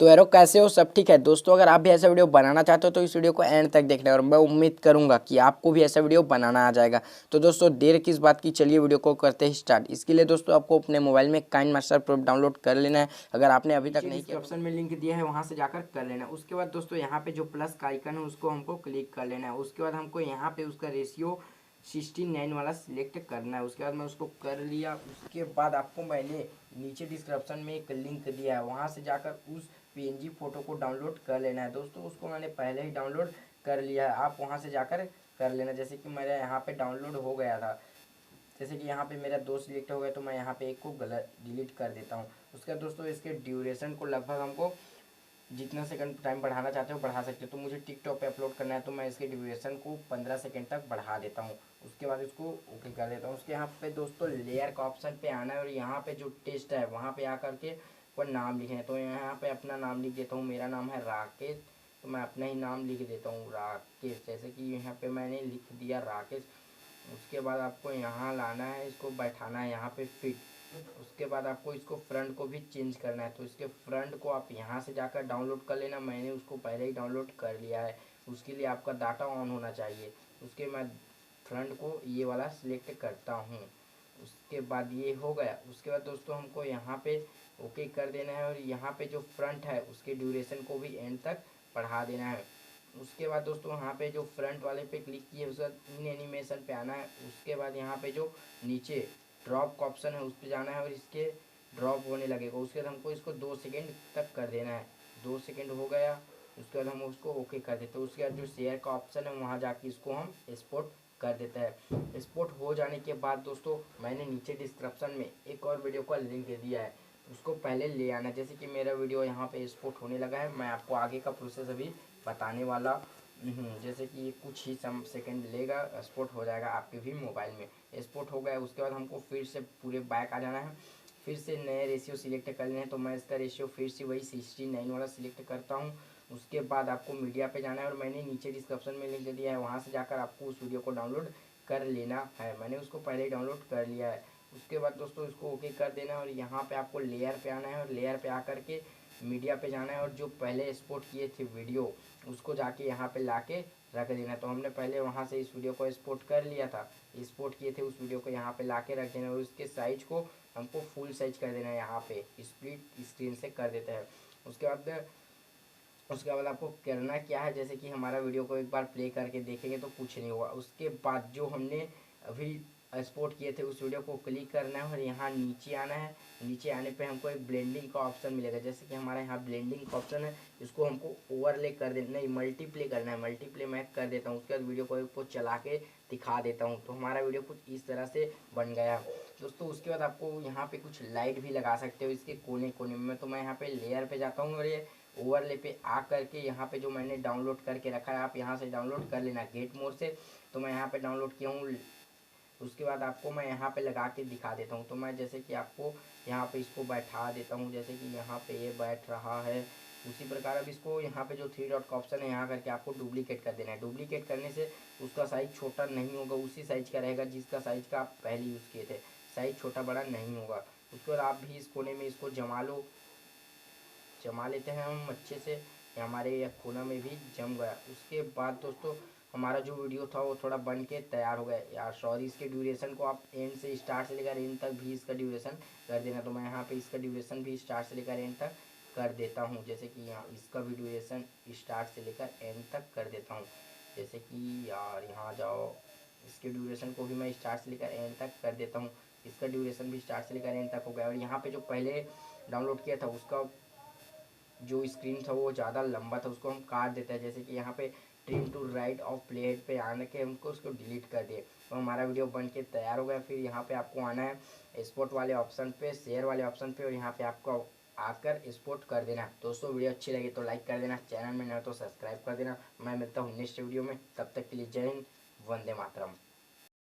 तो यारो कैसे हो, सब ठीक है दोस्तों। अगर आप भी ऐसा वीडियो बनाना चाहते हो तो इस वीडियो को एंड तक देखना और मैं उम्मीद करूंगा कि आपको भी ऐसा वीडियो बनाना आ जाएगा। तो दोस्तों देर किस बात की, चलिए वीडियो को करते हैं स्टार्ट। इसके लिए दोस्तों आपको अपने मोबाइल में काइनमास्टर प्रो डाउनलोड कर लेना है। अगर आपने अभी तक नहीं किया, ऑप्शन में लिंक दिया है, वहाँ से जाकर कर लेना है। उसके बाद दोस्तों यहाँ पे जो प्लस का आइकन है उसको हमको क्लिक कर लेना है। उसके बाद हमको यहाँ पे उसका रेशियो 69 वाला सिलेक्ट करना है। उसके बाद मैं उसको कर लिया। उसके बाद आपको मैंने नीचे डिस्क्रिप्शन में एक लिंक दिया है, वहाँ से जाकर उस पीएनजी फोटो को डाउनलोड कर लेना है। दोस्तों उसको मैंने पहले ही डाउनलोड कर लिया है, आप वहाँ से जाकर कर लेना। जैसे कि मेरा यहाँ पे डाउनलोड हो गया था, जैसे कि यहाँ पे मेरा दो सिलेक्ट हो गया, तो मैं यहाँ पे एक को गलत डिलीट कर देता हूँ। उसके बाद दोस्तों इसके ड्यूरेशन को लगभग हमको जितना सेकंड टाइम बढ़ाना चाहते हो बढ़ा सकते हो। तो मुझे टिकटॉक पे अपलोड करना है, तो मैं इसके ड्यूरेशन को 15 सेकंड तक बढ़ा देता हूँ। उसके बाद इसको ओके कर देता हूँ। उसके यहाँ पे दोस्तों लेयर का ऑप्शन पे आना है और यहाँ पे जो टेस्ट है वहाँ पे आकर के कोई नाम लिखे हैं, तो यहाँ पे अपना नाम लिख देता हूँ। मेरा नाम है राकेश, तो मैं अपना ही नाम लिख देता हूँ राकेश, जैसे कि यहाँ पे मैंने लिख दिया राकेश। उसके बाद आपको यहाँ लाना है, इसको बैठाना है यहाँ पे फिट। उसके बाद आपको इसको फ्रंट को भी चेंज करना है, तो इसके फ्रंट को आप यहाँ से जाकर डाउनलोड कर लेना। मैंने उसको पहले ही डाउनलोड कर लिया है। उसके लिए आपका डाटा ऑन होना चाहिए। उसके मैं फ्रंट को ये वाला सिलेक्ट करता हूँ। उसके बाद ये हो गया। उसके बाद दोस्तों हमको यहाँ पे ओके कर देना है और यहाँ पे जो फ्रंट है उसके ड्यूरेशन को भी एंड तक बढ़ा देना है। उसके बाद दोस्तों यहाँ पे जो फ्रंट वाले पे क्लिक किए उसके बाद इन एनिमेशन पे आना है। उसके बाद यहाँ पे जो नीचे ड्रॉप का ऑप्शन है उस पर जाना है और इसके ड्रॉप होने लगेगा। उसके बाद हमको इसको 2 सेकेंड तक कर देना है। 2 सेकेंड हो गया, उसके बाद हम उसको ओके कर देते हैं। उसके बाद जो शेयर का ऑप्शन है वहाँ जाके इसको हम एक्सपोर्ट कर देता है। एक्सपोर्ट हो जाने के बाद दोस्तों मैंने नीचे डिस्क्रिप्शन में एक और वीडियो का लिंक दिया है, उसको पहले ले आना। जैसे कि मेरा वीडियो यहाँ पे एक्सपोर्ट होने लगा है, मैं आपको आगे का प्रोसेस अभी बताने वाला जैसे कि ये कुछ ही सम सेकंड लेगा, एक्सपोर्ट हो जाएगा आपके भी मोबाइल में। एक्सपोर्ट हो गया। उसके बाद हमको फिर से पूरे बैक आ जाना है, फिर से नए रेशियो सिलेक्ट कर लेना है। तो मैं इसका रेशियो फिर से वही 69 वाला सिलेक्ट करता हूँ। उसके बाद आपको मीडिया पे जाना है और मैंने नीचे डिस्क्रिप्शन में लिंक दिया है, वहाँ से जाकर आपको उस वीडियो को डाउनलोड कर लेना है। मैंने उसको पहले ही डाउनलोड कर लिया है। उसके बाद दोस्तों इसको ओके कर देना है और यहाँ पे आपको लेयर पे आना है और लेयर पे आकर के मीडिया पे जाना है और जो पहले एक्सपोर्ट किए थे वीडियो उसको जाके यहाँ पे लाके रख देना। तो हमने पहले वहाँ से इस वीडियो को एक्सपोर्ट कर लिया था, एक्सपोर्ट किए थे उस वीडियो को यहाँ पे लाके रख देना और उसके साइज को हमको फुल साइज कर देना है। यहाँ पे स्प्लिट स्क्रीन से कर देते हैं। उसके बाद आपको करना क्या है, जैसे कि हमारा वीडियो को एक बार प्ले करके देखेंगे तो कुछ नहीं होगा। उसके बाद जो हमने अभी एक्सपोर्ट किए थे उस वीडियो को क्लिक करना है और यहाँ नीचे आना है। नीचे आने पे हमको एक ब्लेंडिंग का ऑप्शन मिलेगा, जैसे कि हमारे यहाँ ब्लेंडिंग का ऑप्शन है, इसको हमको ओवरले कर देना, नहीं मल्टीप्ले करना है। मल्टीप्ले मैं कर देता हूँ। उसके बाद वीडियो को चला के दिखा देता हूँ, तो हमारा वीडियो कुछ इस तरह से बन गया दोस्तों। उसके बाद आपको यहाँ पे कुछ लाइट भी लगा सकते हो इसके कोने कोने में। तो मैं यहाँ पे लेयर पे जाता हूँ और ये ओवरले पे आ करके यहाँ पे जो मैंने डाउनलोड करके रखा है आप यहाँ से डाउनलोड कर लेना गेट मोड से। तो मैं यहाँ पे डाउनलोड किया हूँ। उसके बाद आपको मैं यहाँ पे लगा के दिखा देता हूँ। तो मैं जैसे कि आपको यहाँ पे इसको बैठा देता हूँ, जैसे कि यहाँ पे ये बैठ रहा है। उसी प्रकार अब इसको यहाँ पे जो 3 डॉट का ऑप्शन है यहाँ करके आपको डुप्लीकेट कर देना है। डुप्लीकेट करने से उसका साइज छोटा नहीं होगा, उसी साइज का रहेगा जिसका साइज का आप पहले यूज़ किए थे। साइज छोटा बड़ा नहीं होगा। उसके बाद आप भी इस कोने में इसको जमा लेते हैं हम अच्छे से। हमारे यह कोना में भी जम गया। उसके बाद दोस्तों हमारा जो वीडियो था वो थोड़ा बन के तैयार हो गया। यार सॉरी, इसके ड्यूरेशन को आप एंड से स्टार्ट से लेकर एंड तक भी इसका ड्यूरेशन कर देना। तो मैं यहाँ पे इसका ड्यूरेशन भी स्टार्ट से लेकर एंड तक कर देता हूँ, जैसे कि यहाँ इसका भी ड्यूरेशन स्टार्ट से लेकर एंड तक कर देता हूँ। जैसे कि यार यहाँ जाओ, इसके ड्यूरेशन को भी मैं स्टार्ट से लेकर एंड तक कर देता हूँ। इसका ड्यूरेशन भी स्टार्ट से लेकर एंड तक हो गया। और यहाँ पे जो पहले डाउनलोड किया था उसका जो स्क्रीन था वो ज़्यादा लंबा था, उसको हम काट देते हैं। जैसे कि यहाँ पे trim to right of plate पे आने के हमको उसको डिलीट कर दिए, तो हमारा वीडियो बन के तैयार हो गया। फिर यहाँ पे आपको आना है एक्सपोर्ट वाले ऑप्शन पे, शेयर वाले ऑप्शन पे, और यहाँ पे आपको आकर एक्सपोर्ट कर देना। दोस्तों वीडियो अच्छी लगी तो लाइक कर देना, चैनल में नया तो सब्सक्राइब कर देना। मैं मिलता हूँ नेक्स्ट वीडियो में, तब तक के लिए जय हिंद, वंदे मातरम।